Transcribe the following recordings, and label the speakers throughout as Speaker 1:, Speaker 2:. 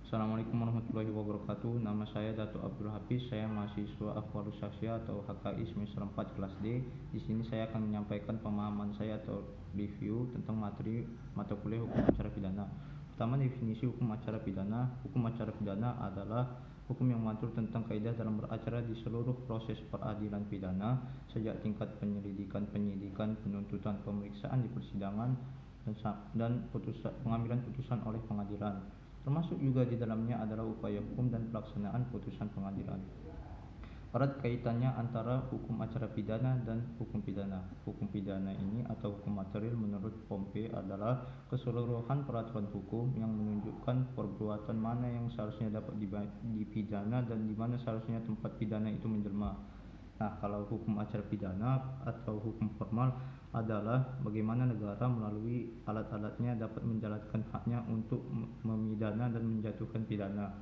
Speaker 1: Assalamualaikum warahmatullahi wabarakatuh. Nama saya Dato' Abdul Hafiz. Saya mahasiswa Ahwalus Syaksia atau HKI semester 4 kelas D. Di sini saya akan menyampaikan pemahaman saya atau review tentang materi mata kuliah hukum acara pidana. Pertama, definisi hukum acara pidana. Hukum acara pidana adalah hukum yang mengatur tentang kaidah dalam beracara di seluruh proses peradilan pidana, sejak tingkat penyelidikan, penyidikan, penuntutan, pemeriksaan di persidangan, dan pengambilan putusan oleh pengadilan. Termasuk juga di dalamnya adalah upaya hukum dan pelaksanaan putusan pengadilan. Erat kaitannya antara hukum acara pidana dan hukum pidana. Hukum pidana ini atau hukum material menurut Pompe adalah keseluruhan peraturan hukum yang menunjukkan perbuatan mana yang seharusnya dapat dipidana dan di mana seharusnya tempat pidana itu menjelma. Nah, kalau hukum acara pidana atau hukum formal adalah bagaimana negara melalui alat-alatnya dapat menjalankan haknya untuk memidana dan menjatuhkan pidana.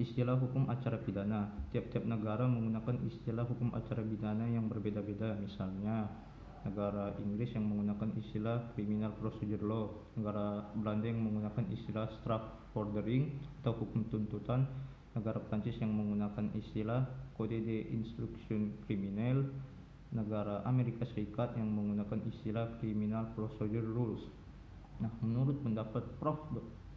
Speaker 1: Istilah hukum acara pidana. Tiap-tiap negara menggunakan istilah hukum acara pidana yang berbeda-beda. Misalnya, negara Inggris yang menggunakan istilah criminal procedure law, negara Belanda yang menggunakan istilah strafvordering atau hukum tuntutan, negara Prancis yang menggunakan istilah Code de instruction criminelle, negara Amerika Serikat yang menggunakan istilah criminal procedure rules. Nah, menurut pendapat Prof.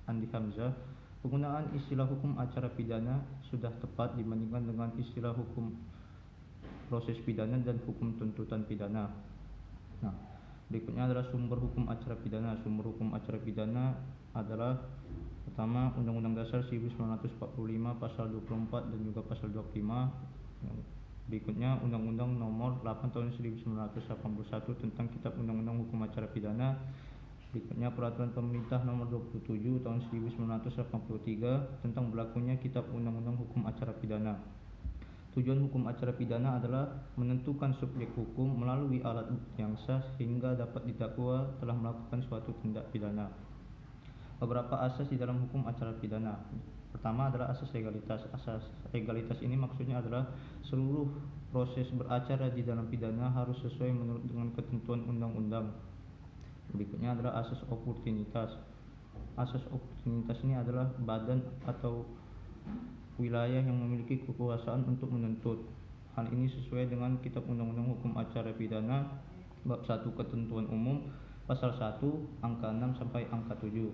Speaker 1: Andi Hamzah, penggunaan istilah hukum acara pidana sudah tepat dibandingkan dengan istilah hukum proses pidana dan hukum tuntutan pidana. Nah, berikutnya adalah sumber hukum acara pidana. Sumber hukum acara pidana adalah pertama, Undang-Undang Dasar 1945 pasal 24 dan juga pasal 25. Berikutnya Undang-Undang Nomor 8 tahun 1981 tentang Kitab Undang-Undang Hukum Acara Pidana. Berikutnya Peraturan Pemerintah Nomor 27 tahun 1983 tentang berlakunya Kitab Undang-Undang Hukum Acara Pidana. Tujuan hukum acara pidana adalah menentukan subjek hukum melalui alat bukti yang sah sehingga dapat didakwa telah melakukan suatu tindak pidana. Beberapa asas di dalam hukum acara pidana. Pertama adalah asas legalitas. Asas legalitas ini maksudnya adalah seluruh proses beracara di dalam pidana harus sesuai menurut dengan ketentuan undang-undang. Berikutnya adalah asas oportunitas. Asas oportunitas ini adalah badan atau wilayah yang memiliki kekuasaan untuk menuntut. Hal ini sesuai dengan Kitab Undang-Undang Hukum Acara Pidana bab 1 ketentuan umum pasal 1 angka 6 sampai angka 7.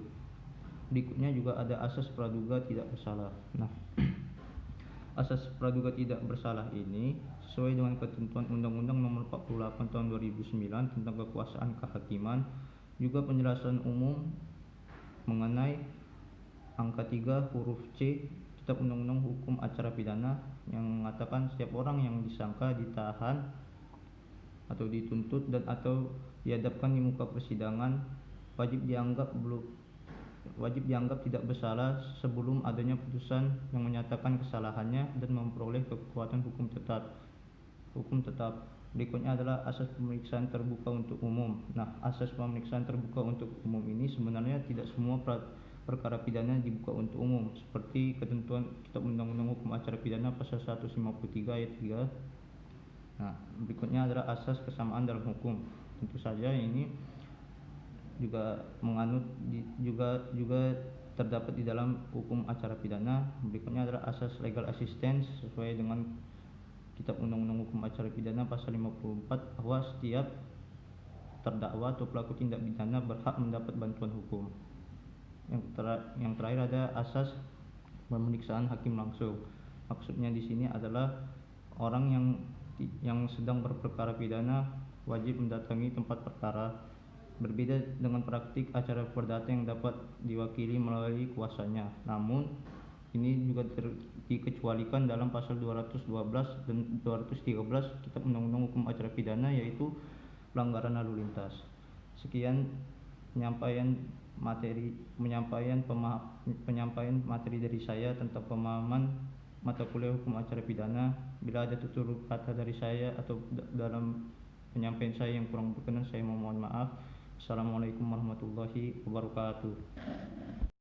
Speaker 1: Berikutnya juga ada asas praduga tidak bersalah. Nah, asas praduga tidak bersalah ini sesuai dengan ketentuan Undang-Undang Nomor 48 tahun 2009 tentang kekuasaan kehakiman, juga penjelasan umum mengenai angka 3 huruf C Kitab Undang-Undang Hukum Acara Pidana yang mengatakan setiap orang yang disangka, ditahan atau dituntut dan atau dihadapkan di muka persidangan wajib dianggap tidak bersalah sebelum adanya putusan yang menyatakan kesalahannya dan memperoleh kekuatan hukum tetap. Berikutnya adalah asas pemeriksaan terbuka untuk umum. Nah, asas pemeriksaan terbuka untuk umum ini sebenarnya tidak semua perkara pidana dibuka untuk umum, seperti ketentuan Kitab Undang-Undang Hukum Acara Pidana pasal 153 ayat 3. Nah, berikutnya adalah asas kesamaan dalam hukum. Tentu saja ini juga terdapat di dalam hukum acara pidana. Berikutnya adalah asas legal assistance sesuai dengan Kitab Undang-Undang Hukum Acara Pidana pasal 54 bahwa setiap terdakwa atau pelaku tindak pidana berhak mendapat bantuan hukum. Yang terakhir ada asas pemeriksaan hakim langsung. Maksudnya di sini adalah orang yang sedang berperkara pidana wajib mendatangi tempat perkara. Berbeda dengan praktik acara perdata yang dapat diwakili melalui kuasanya. Namun ini juga dikecualikan dalam pasal 212 dan 213 Kitab Undang-Undang Hukum Acara Pidana, yaitu pelanggaran lalu lintas. Sekian penyampaian materi dari saya tentang pemahaman mata kuliah hukum acara pidana. Bila ada tutur kata dari saya atau dalam penyampaian saya yang kurang berkenan, saya mohon maaf. Assalamualaikum warahmatullahi wabarakatuh.